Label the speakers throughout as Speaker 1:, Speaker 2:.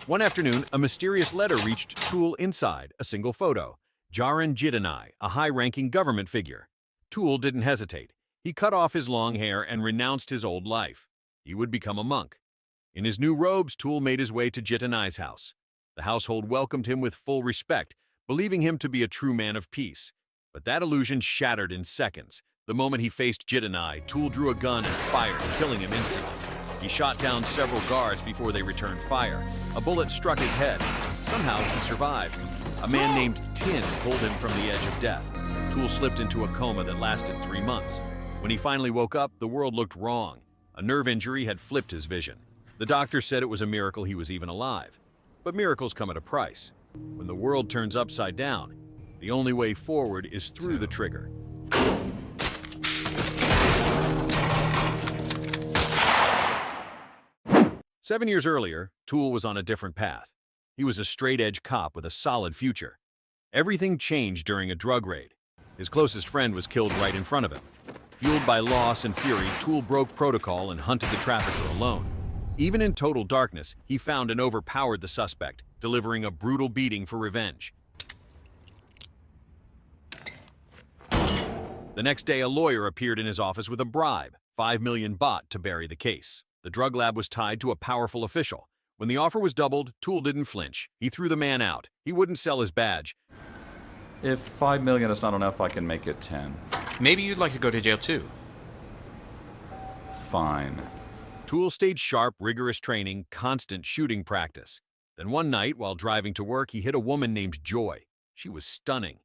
Speaker 1: One afternoon, a mysterious letter reached Tool inside a single photo. Jaran Jidanai, a high-ranking government figure. Tool didn't hesitate. He cut off his long hair and renounced his old life. He would become a monk. In his new robes, Tool made his way to Jitanai's house. The household welcomed him with full respect, believing him to be a true man of peace. But that illusion shattered in seconds. The moment he faced Jitanai, Tool drew a gun and fired, killing him instantly. He shot down several guards before they returned fire. A bullet struck his head. Somehow, he survived. A man named Tin pulled him from the edge of death. Tool slipped into a coma that lasted 3 months. When he finally woke up, the world looked wrong. A nerve injury had flipped his vision. The doctor said it was a miracle he was even alive. But miracles come at a price. When the world turns upside down, the only way forward is through the trigger. Seven years earlier, Tool was on a different path. He was a straight-edge cop with a solid future. Everything changed during a drug raid. His closest friend was killed right in front of him. Fueled by loss and fury, Tool broke protocol and hunted the trafficker alone. Even in total darkness, he found and overpowered the suspect, delivering a brutal beating for revenge. The next day, a lawyer appeared in his office with a bribe, 5 million baht, to bury the case. The drug lab was tied to a powerful official. When the offer was doubled, Tool didn't flinch. He threw the man out. He wouldn't sell his badge.
Speaker 2: If 5 million is not enough, I can make it 10.
Speaker 3: Maybe you'd like to go to jail too.
Speaker 2: Fine.
Speaker 1: Tool stayed sharp, rigorous training, constant shooting practice. Then one night, while driving to work, he hit a woman named Joy. She was stunning.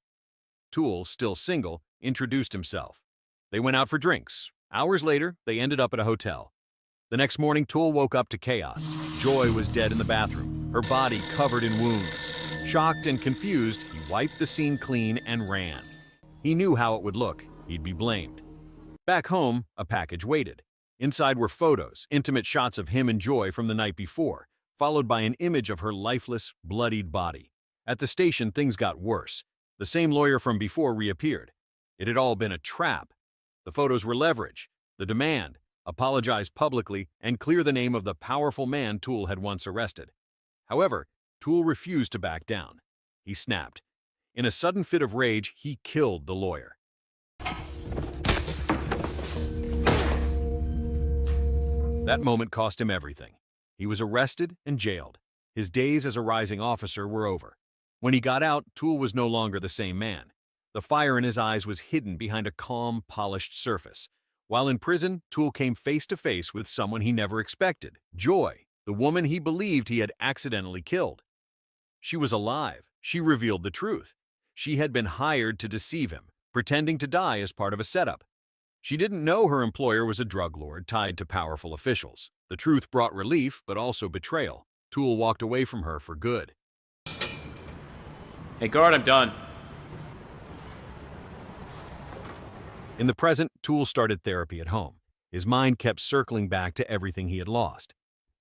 Speaker 1: Tool, still single, introduced himself. They went out for drinks. Hours later, they ended up at a hotel. The next morning, Tool woke up to chaos. Joy was dead in the bathroom, her body covered in wounds. Shocked and confused, he wiped the scene clean and ran. He knew how it would look. He'd be blamed. Back home, a package waited. Inside were photos, intimate shots of him and Joy from the night before, followed by an image of her lifeless, bloodied body. At the station, things got worse. The same lawyer from before reappeared. It had all been a trap. The photos were leverage, the demand, apologize publicly, and clear the name of the powerful man Tool had once arrested. However, Tool refused to back down. He snapped. In a sudden fit of rage, he killed the lawyer. That moment cost him everything. He was arrested and jailed. His days as a rising officer were over. When he got out, Tool was no longer the same man. The fire in his eyes was hidden behind a calm, polished surface. While in prison, Tool came face to face with someone he never expected, Joy, the woman he believed he had accidentally killed. She was alive. She revealed the truth. She had been hired to deceive him, pretending to die as part of a setup. She didn't know her employer was a drug lord tied to powerful officials. The truth brought relief, but also betrayal. Tool walked away from her for good.
Speaker 3: Hey guard, I'm done.
Speaker 1: In the present, Tool started therapy at home. His mind kept circling back to everything he had lost.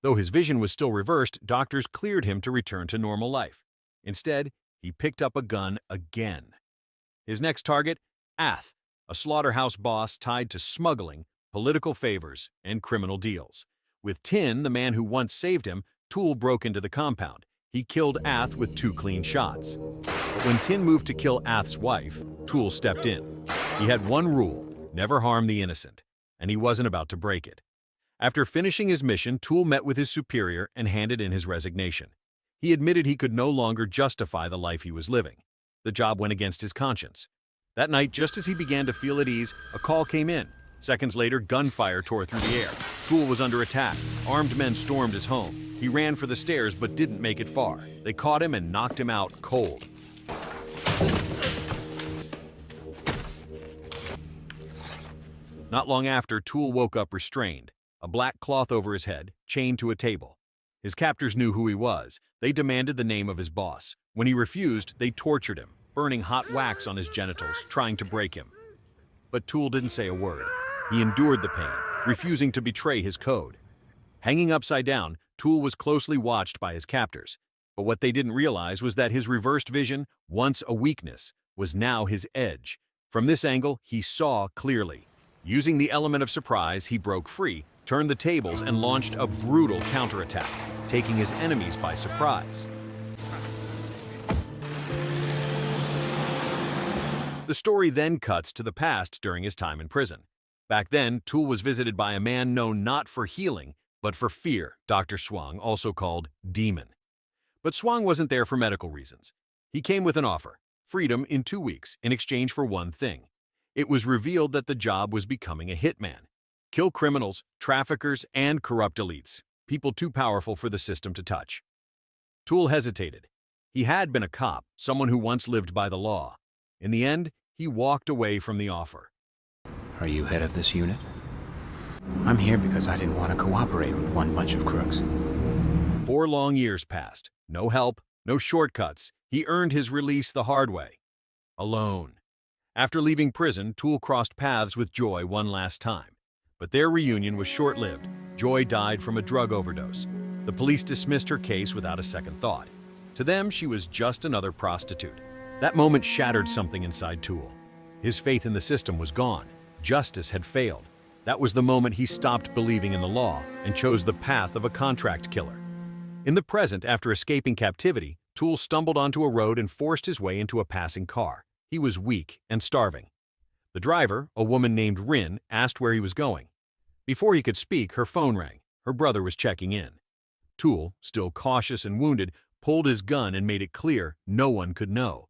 Speaker 1: Though his vision was still reversed, doctors cleared him to return to normal life. Instead, he picked up a gun again. His next target? Ath, a slaughterhouse boss tied to smuggling, political favors, and criminal deals. With Tin, the man who once saved him, Tool broke into the compound. He killed Ath with 2 clean shots. But when Tin moved to kill Ath's wife, Tool stepped in. He had one rule: never harm the innocent, and he wasn't about to break it. After finishing his mission, Tool met with his superior and handed in his resignation. He admitted he could no longer justify the life he was living. The job went against his conscience. That night, just as he began to feel at ease, a call came in. Seconds later, gunfire tore through the air. Tool was under attack. Armed men stormed his home. He ran for the stairs but didn't make it far. They caught him and knocked him out cold. Not long after, Tool woke up restrained, a black cloth over his head, chained to a table. His captors knew who he was. They demanded the name of his boss. When he refused, they tortured him, burning hot wax on his genitals, trying to break him. But Tool didn't say a word. He endured the pain, refusing to betray his code. Hanging upside down, Tool was closely watched by his captors. But what they didn't realize was that his reversed vision, once a weakness, was now his edge. From this angle, he saw clearly. Using the element of surprise, he broke free, turned the tables, and launched a brutal counterattack. taking his enemies by surprise. The story then cuts to the past during his time in prison. Back then, Tool was visited by a man known not for healing, but for fear, Dr. Swang, also called Demon. But Swang wasn't there for medical reasons. He came with an offer, freedom in 2 weeks, in exchange for one thing. It was revealed that the job was becoming a hitman. Kill criminals, traffickers, and corrupt elites, people too powerful for the system to touch. Tool hesitated. He had been a cop, someone who once lived by the law. In the end, he walked away from the offer.
Speaker 4: Are you head of this unit? I'm here because I didn't want to cooperate with one bunch of crooks.
Speaker 1: 4 long years passed. No help, no shortcuts. He earned his release the hard way. Alone. After leaving prison, Tool crossed paths with Joy one last time. But their reunion was short-lived. Joy died from a drug overdose. The police dismissed her case without a second thought. To them, she was just another prostitute. That moment shattered something inside Tool. His faith in the system was gone. Justice had failed. That was the moment he stopped believing in the law and chose the path of a contract killer. In the present, after escaping captivity, Tool stumbled onto a road and forced his way into a passing car. He was weak and starving. The driver, a woman named Rin, asked where he was going. Before he could speak, her phone rang. Her brother was checking in. Tool, still cautious and wounded, pulled his gun and made it clear no one could know.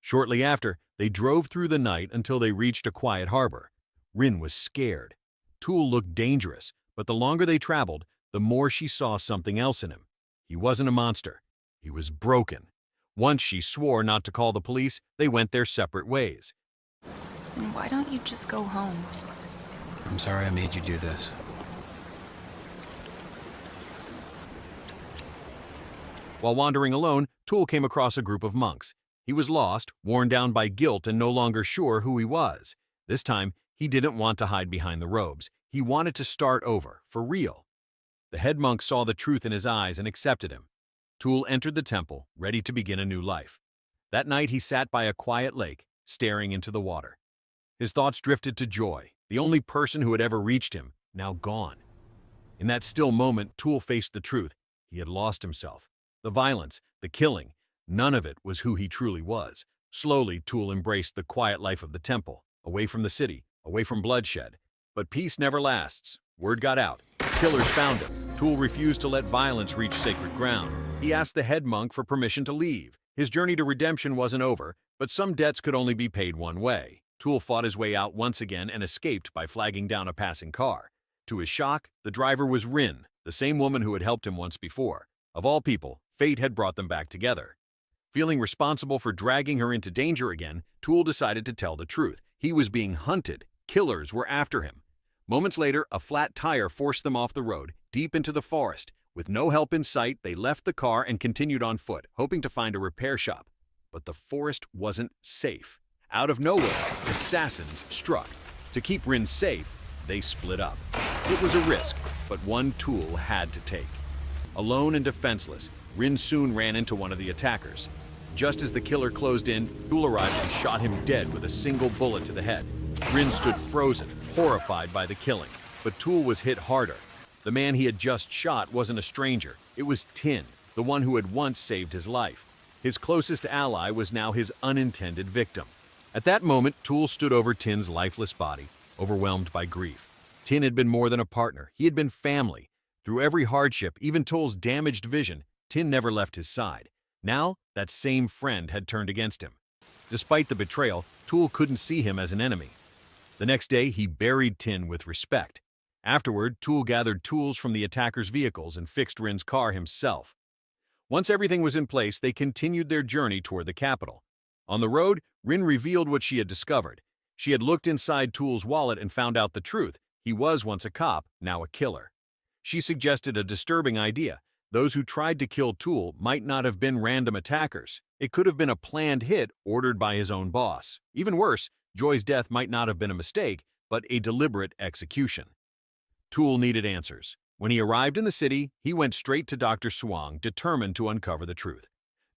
Speaker 1: Shortly after, they drove through the night until they reached a quiet harbor. Rin was scared. Tool looked dangerous, but the longer they traveled, the more she saw something else in him. He wasn't a monster. He was broken. Once she swore not to call the police, they went their separate ways.
Speaker 5: Why don't you just go home?
Speaker 4: I'm sorry I made you do this.
Speaker 1: While wandering alone, Tool came across a group of monks. He was lost, worn down by guilt and no longer sure who he was. This time, he didn't want to hide behind the robes. He wanted to start over, for real. The head monk saw the truth in his eyes and accepted him. Tool entered the temple, ready to begin a new life. That night, he sat by a quiet lake, staring into the water. His thoughts drifted to Joy, the only person who had ever reached him, now gone. In that still moment, Tool faced the truth. He had lost himself. The violence, the killing, none of it was who he truly was. Slowly, Tool embraced the quiet life of the temple, away from the city, away from bloodshed. But peace never lasts. Word got out. Killers found him. Tool refused to let violence reach sacred ground. He asked the head monk for permission to leave. His journey to redemption wasn't over, but some debts could only be paid one way. Tool fought his way out once again and escaped by flagging down a passing car. To his shock, the driver was Rin, the same woman who had helped him once before. Of all people, fate had brought them back together. Feeling responsible for dragging her into danger again, Tool decided to tell the truth. He was being hunted. Killers were after him. Moments later, a flat tire forced them off the road, deep into the forest. With no help in sight, they left the car and continued on foot, hoping to find a repair shop. But the forest wasn't safe. Out of nowhere, assassins struck. To keep Rin safe, they split up. It was a risk, but one Tool had to take. Alone and defenseless, Rin soon ran into one of the attackers. Just as the killer closed in, Tool arrived and shot him dead with a single bullet to the head. Rin stood frozen, horrified by the killing, but Tool was hit harder. The man he had just shot wasn't a stranger. It was Tin, the one who had once saved his life. His closest ally was now his unintended victim. At that moment, Tool stood over Tin's lifeless body, overwhelmed by grief. Tin had been more than a partner. He had been family. Through every hardship, even Tool's damaged vision, Tin never left his side. Now, that same friend had turned against him. Despite the betrayal, Tool couldn't see him as an enemy. The next day, he buried Tin with respect. Afterward, Tool gathered tools from the attackers' vehicles and fixed Rin's car himself. Once everything was in place, they continued their journey toward the capital. On the road, Rin revealed what she had discovered. She had looked inside Tool's wallet and found out the truth. He was once a cop, now a killer. She suggested a disturbing idea. Those who tried to kill Tool might not have been random attackers. It could have been a planned hit ordered by his own boss. Even worse, Joy's death might not have been a mistake, but a deliberate execution. Tool needed answers. When he arrived in the city, he went straight to Dr. Swang, determined to uncover the truth.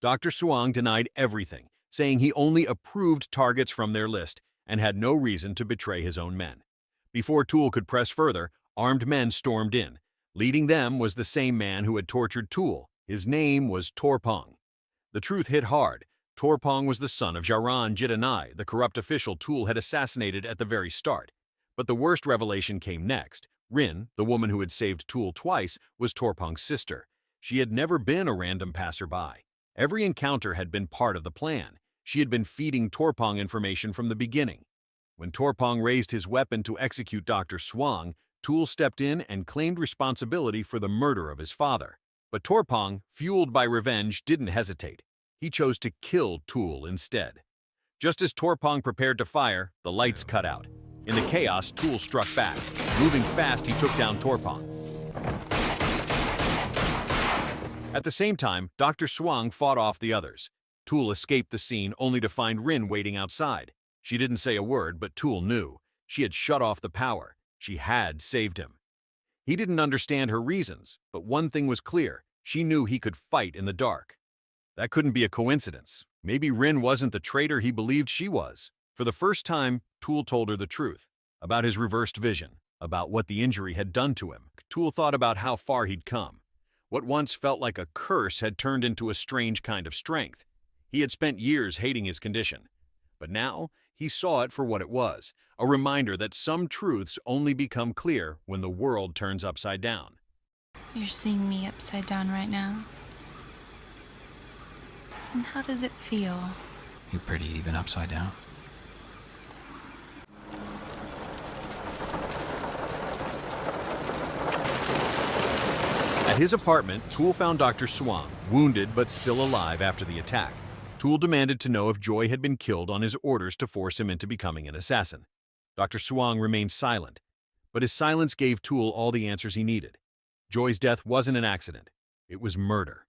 Speaker 1: Dr. Swang denied everything, saying he only approved targets from their list and had no reason to betray his own men. Before Tool could press further, armed men stormed in. Leading them was the same man who had tortured Tool. His name was Torpong. The truth hit hard. Torpong was the son of Jaran Jidanai, the corrupt official Tool had assassinated at the very start. But the worst revelation came next. Rin, the woman who had saved Tool twice, was Torpong's sister. She had never been a random passerby. Every encounter had been part of the plan. She had been feeding Torpong information from the beginning. When Torpong raised his weapon to execute Dr. Swang, Tool stepped in and claimed responsibility for the murder of his father. But Torpong, fueled by revenge, didn't hesitate. He chose to kill Tool instead. Just as Torpong prepared to fire, the lights cut out. In the chaos, Tool struck back. Moving fast, he took down Torpong. At the same time, Dr. Swang fought off the others. Tool escaped the scene only to find Rin waiting outside. She didn't say a word, but Tool knew. She had shut off the power. She had saved him. He didn't understand her reasons, but one thing was clear. She knew he could fight in the dark. That couldn't be a coincidence. Maybe Rin wasn't the traitor he believed she was. For the first time, Tool told her the truth. About his reversed vision. About what the injury had done to him. Tool thought about how far he'd come. What once felt like a curse had turned into a strange kind of strength. He had spent years hating his condition. But now, he saw it for what it was. A reminder that some truths only become clear when the world turns upside down.
Speaker 5: You're seeing me upside down right now. And how does it feel?
Speaker 4: You're pretty even upside down.
Speaker 1: At his apartment, Tool found Dr. Swang, wounded but still alive after the attack. Tool demanded to know if Joy had been killed on his orders to force him into becoming an assassin. Dr. Swang remained silent, but his silence gave Tool all the answers he needed. Joy's death wasn't an accident. It was murder.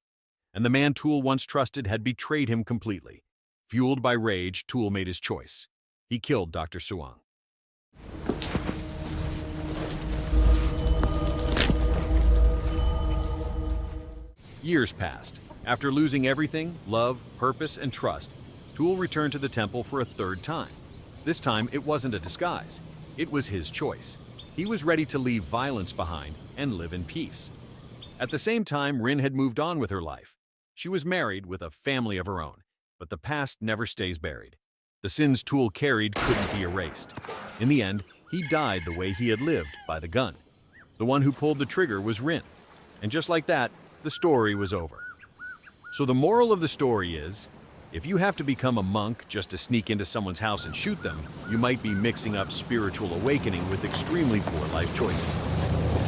Speaker 1: And the man Tool once trusted had betrayed him completely. Fueled by rage, Tool made his choice. He killed Dr. Swang. Years passed. After losing everything, love, purpose, and trust, Tool returned to the temple for a third time. This time, it wasn't a disguise. It was his choice. He was ready to leave violence behind and live in peace. At the same time, Rin had moved on with her life. She was married with a family of her own, but the past never stays buried. The sins Tool carried couldn't be erased. In the end, he died the way he had lived, by the gun. The one who pulled the trigger was Rin. And just like that, the story was over. So the moral of the story is, if you have to become a monk just to sneak into someone's house and shoot them, you might be mixing up spiritual awakening with extremely poor life choices.